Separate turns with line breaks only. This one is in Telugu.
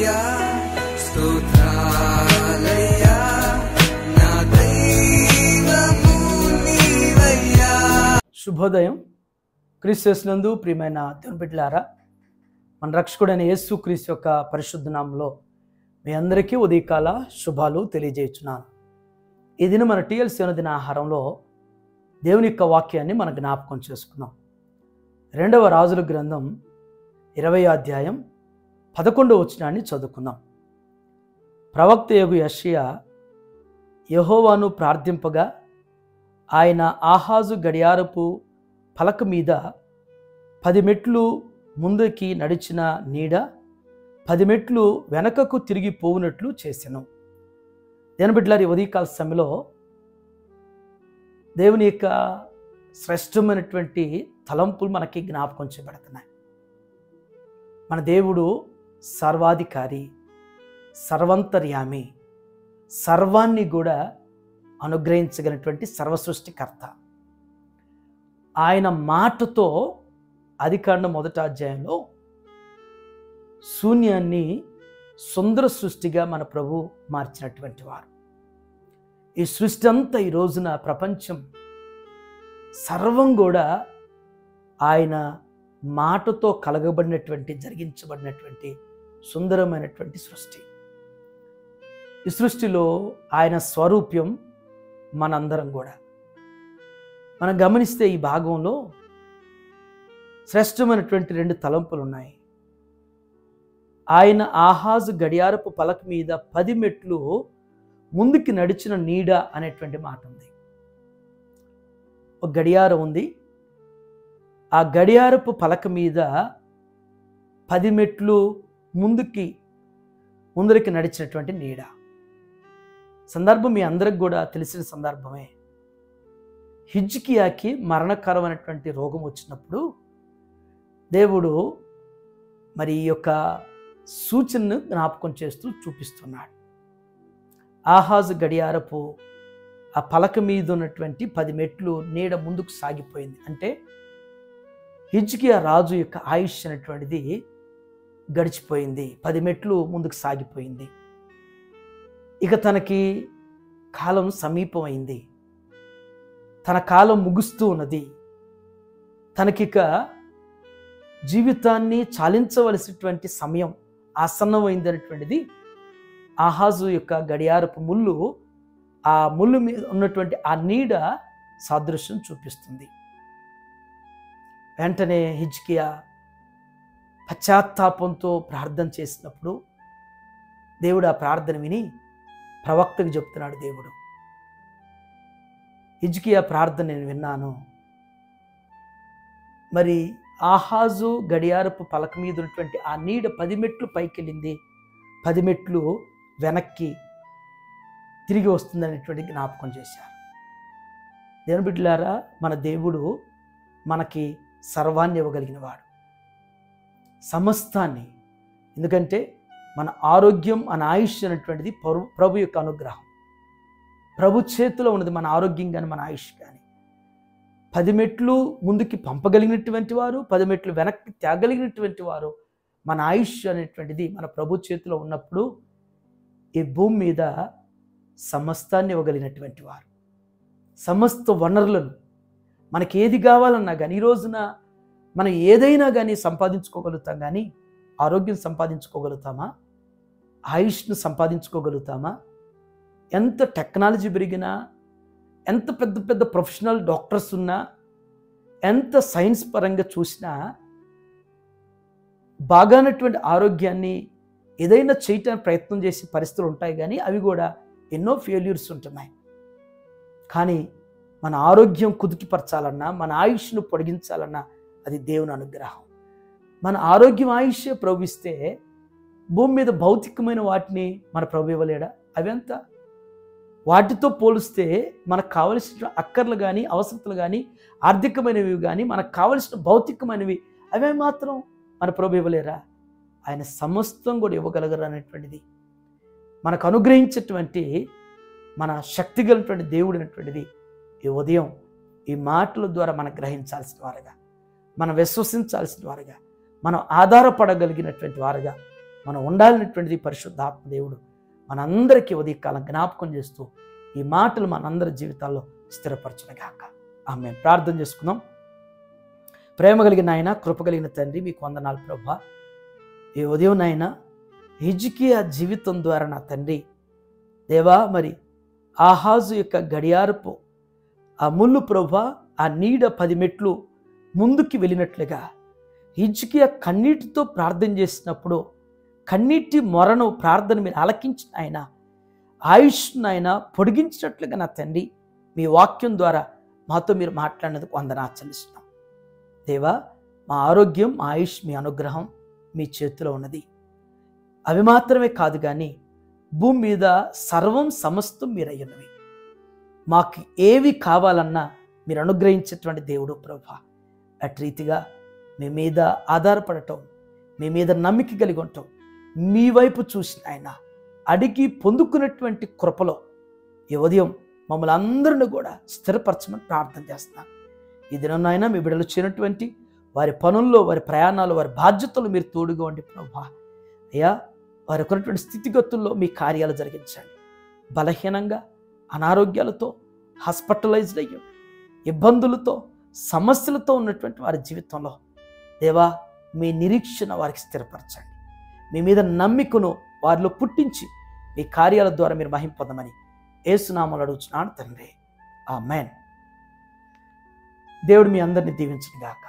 నీవయ్యా, స్తోత్రాలయ్యా, నా దైవము నీవయ్యా.
శుభోదయం. క్రీస్తునందు ప్రియమైన దేవుని బిడ్డలారా, మన రక్షకుడైన యేసు క్రీస్తు యొక్క పరిశుద్ధ నామములో మీ అందరికీ ఉదయకాల శుభాలు తెలియజేయుచున్నాను. ఈ దినం మన టీఎల్సీ దిన ఆహారంలో దేవుని యొక్క వాక్యాన్ని మనం జ్ఞాపకం చేసుకున్నాం. 2వ రాజుల గ్రంథం 20వ అధ్యాయం 11వ వచనాన్ని చదువుకుందాం. ప్రవక్త యగు యెషయా యెహోవాను ప్రార్థింపగా ఆయన ఆహాజు గడియారపు పలక మీద 10 మెట్లు ముందుకి నడిచిన నీడ 10 మెట్లు వెనకకు తిరిగి పోవునట్లు చేసెను. దేని బిడ్డలారి ఉదయకాల సమయంలో దేవుని యొక్క శ్రేష్టమైనటువంటి తలంపులు మనకి జ్ఞాపకం చేయబడుతున్నాయి. మన దేవుడు సర్వాధికారి, సర్వంతర్యామి, సర్వాన్ని కూడా అనుగ్రహించగలిగినటువంటి సర్వసృష్టికర్త. ఆయన మాటతో ఆదికాండం 1వ అధ్యాయంలో శూన్యాన్ని సుందర సృష్టిగా మన ప్రభు మార్చినటువంటి వారు. ఈ సృష్టి అంతా ఈ రోజున ప్రపంచం సర్వం కూడా ఆయన మాటతో కలగబడినటువంటి, జరిగించబడినటువంటి సుందరమైనటువంటి సృష్టి. ఈ సృష్టిలో ఆయన స్వరూప్యం మనందరం కూడా. మనం గమనిస్తే ఈ భాగంలో శ్రేష్టమైనటువంటి 2 తలంపులు ఉన్నాయి. ఆయన ఆహాజు గడియారపు పలక మీద 10 మెట్లు ముందుకి నడిచిన నీడ అనేటువంటి మాట ఉంది. ఒక గడియారం ఉంది. ఆ గడియారపు పలక మీద 10 మెట్లు ముందరికి నడిచినటువంటి నీడ. సందర్భం మీ అందరికి కూడా తెలిసిన సందర్భమే. హిజ్కియాకి మరణకరమైనటువంటి రోగం వచ్చినప్పుడు దేవుడు మరి ఈ యొక్క సూచనను జ్ఞాపకం చేస్తూ చూపిస్తున్నాడు. ఆహాజు గడియారపు ఆ పలక మీద ఉన్నటువంటి 10 మెట్లు నీడ ముందుకు సాగిపోయింది. అంటే హిజ్కియా రాజు యొక్క ఆయుష్ అనేటువంటిది గడిచిపోయింది. 10 మెట్లు ముందుకు సాగిపోయింది. ఇక తనకి కాలం సమీపమైంది. తన కాలం ముగుస్తూ ఉన్నది. తనకిక జీవితాన్ని చాలించవలసినటువంటి సమయం ఆసన్నమైంది అనేటువంటిది ఆహాజు యొక్క గడియారపు ముళ్ళు, ఆ ముళ్ళు మీద ఉన్నటువంటి ఆ నీడ సాదృశ్యం చూపిస్తుంది. వెంటనే హిజ్కియా పశ్చాత్తాపంతో ప్రార్థన చేసినప్పుడు దేవుడు ఆ ప్రార్థన విని ప్రవక్తకు చెప్తున్నాడు. దేవుడు, హిజ్కియా ప్రార్థన నేను విన్నాను. మరి ఆహాజు గడియారపు పలక మీద ఉన్నటువంటి ఆ నీడ 10 మెట్లు పైకి వెళ్ళింది, 10 మెట్లు వెనక్కి తిరిగి వస్తుంది అనేటువంటి జ్ఞాపకం చేశారు. దేవుని బిడ్డలారా, మన దేవుడు మనకి సర్వాన్ని ఇవ్వగలిగిన వాడు, సమస్తాన్ని. ఎందుకంటే మన ఆరోగ్యం, మన ఆయుష్ అనేటువంటిది ప్రభు యొక్క అనుగ్రహం. ప్రభు చేతిలో ఉన్నది మన ఆరోగ్యం కానీ మన ఆయుష్ కానీ. 10 మెట్లు ముందుకి పంపగలిగినటువంటి వారు, 10 మెట్లు వెనక్కి తేగలిగినటువంటి వారు. మన ఆయుష్ అనేటువంటిది మన ప్రభు చేతిలో ఉన్నప్పుడు ఈ భూమి మీద సమస్తాన్ని ఇవ్వగలిగినటువంటి వారు, సమస్త వనరులను మనకి ఏది కావాలన్నా కానీ, ఈ రోజున మనం ఏదైనా కానీ సంపాదించుకోగలుగుతాం, కానీ ఆరోగ్యం సంపాదించుకోగలుగుతామా? ఆయుష్ను సంపాదించుకోగలుగుతామా? ఎంత టెక్నాలజీ పెరిగినా, ఎంత పెద్ద పెద్ద ప్రొఫెషనల్ డాక్టర్స్ ఉన్నా, ఎంత సైన్స్ పరంగా చూసినా బాగానటువంటి ఆరోగ్యాన్ని ఏదైనా చేయటానికి ప్రయత్నం చేసే పరిస్థితులు ఉంటాయి, కానీ అవి కూడా ఎన్నో ఫెయిల్యూర్స్ ఉంటున్నాయి. కానీ మన ఆరోగ్యం కుదుటిపరచాలన్నా, మన ఆయుష్ను పొడిగించాలన్నా అది దేవుని అనుగ్రహం. మన ఆరోగ్యం ఆయుష్యే ప్రభు ఇస్తే భూమి మీద భౌతికమైన వాటిని మన ప్రభు ఇవ్వలేడా? అవంతా వాటితో పోలిస్తే మనకు కావలసిన అక్కర్లు కానీ, అవసరతలు కానీ, ఆర్థికమైనవి కానీ, మనకు కావలసిన భౌతికమైనవి అవే మాత్రం మన ప్రభు ఇవ్వలేరా? ఆయన సమస్తం కూడా ఇవ్వగలగరు అనేటువంటిది మనకు అనుగ్రహించేటువంటి మన శక్తి కలిగినటువంటి దేవుడు అనేటువంటిది ఈ ఉదయం ఈ మాటల ద్వారా మనం గ్రహించాల్సిన వారుగా, మనం విశ్వసించాల్సిన వారుగా, మనం ఆధారపడగలిగినటువంటి వారుగా మనం ఉండాలనేటువంటిది పరిశుద్ధాత్మ దేవుడు మనందరికీ ఉదయకాలం జ్ఞాపకం చేస్తూ ఈ మాటలు మనందరి జీవితాల్లో స్థిరపరచునుగాక. ఆమేన్. ప్రార్థన చేసుకుందాం. ప్రేమ కలిగిన ఆయన, కృప కలిగిన తండ్రి, మీకు వందనాలు ప్రభువా. ఈ ఉదయం నాయన హిజ్కియా జీవితం ద్వారా నా తండ్రి దేవా, మరి ఆహాజు యొక్క గడియారపు ఆ ముళ్ళు ప్రభువా, ఆ నీడ 10 మెట్లు ముందుకి వెళ్ళినట్లుగా హిజ్కియా కన్నీటితో ప్రార్థన చేసినప్పుడు కన్నీటి మొరను ప్రార్థన మీరు ఆలకించిన ఆయన ఆయుష్ను ఆయన పొడిగించినట్లుగా నా తండ్రి మీ వాక్యం ద్వారా మాతో మీరు మాట్లాడినందుకు వందనాలు చెల్లిస్తున్నాం దేవా. మా ఆరోగ్యం, మా ఆయుష్, మీ అనుగ్రహం మీ చేతిలో ఉన్నది. అవి మాత్రమే కాదు కానీ భూమి మీద సర్వం సమస్తం మీరయ్యున్నవి. మాకు ఏవి కావాలన్నా మీరు అనుగ్రహించేటువంటి దేవుడు ప్రభువా. అటు రీతిగా మీ మీద ఆధారపడటం, మీ మీద నమ్మిక కలిగి ఉండటం, మీ వైపు చూసిన ఆయన అడిగి పొందుకున్నటువంటి కృపలో ఈ ఉదయం మమ్మల్ని అందరిని కూడా స్థిరపరచమని ప్రార్థన చేస్తున్నాను. ఈ దినాన్న మీ బిడ్డలు చేరినటువంటి వారి పనుల్లో, వారి ప్రయాణాలు, వారి బాధ్యతలు మీరు తోడుగా ఉండి ప్రభువా అయ్యా, వారికి ఉన్నటువంటి స్థితిగతుల్లో మీ కార్యాలు జరిగించండి. బలహీనంగా, అనారోగ్యాలతో, హాస్పిటలైజ్డ్ అయ్యి ఇబ్బందులతో, సమస్యలతో ఉన్నటువంటి వారి జీవితంలో దేవా మీ నిరీక్షణ వారికి స్థిరపరచండి. మీ మీద నమ్మికను వారిలో పుట్టించి మీ కార్యాల ద్వారా మీరు మహిమ పొందమని యేసు నామములో అడుగుచున్నాను తండ్రి. ఆమేన్. దేవుడు మీ అందరిని దీవించును గాక.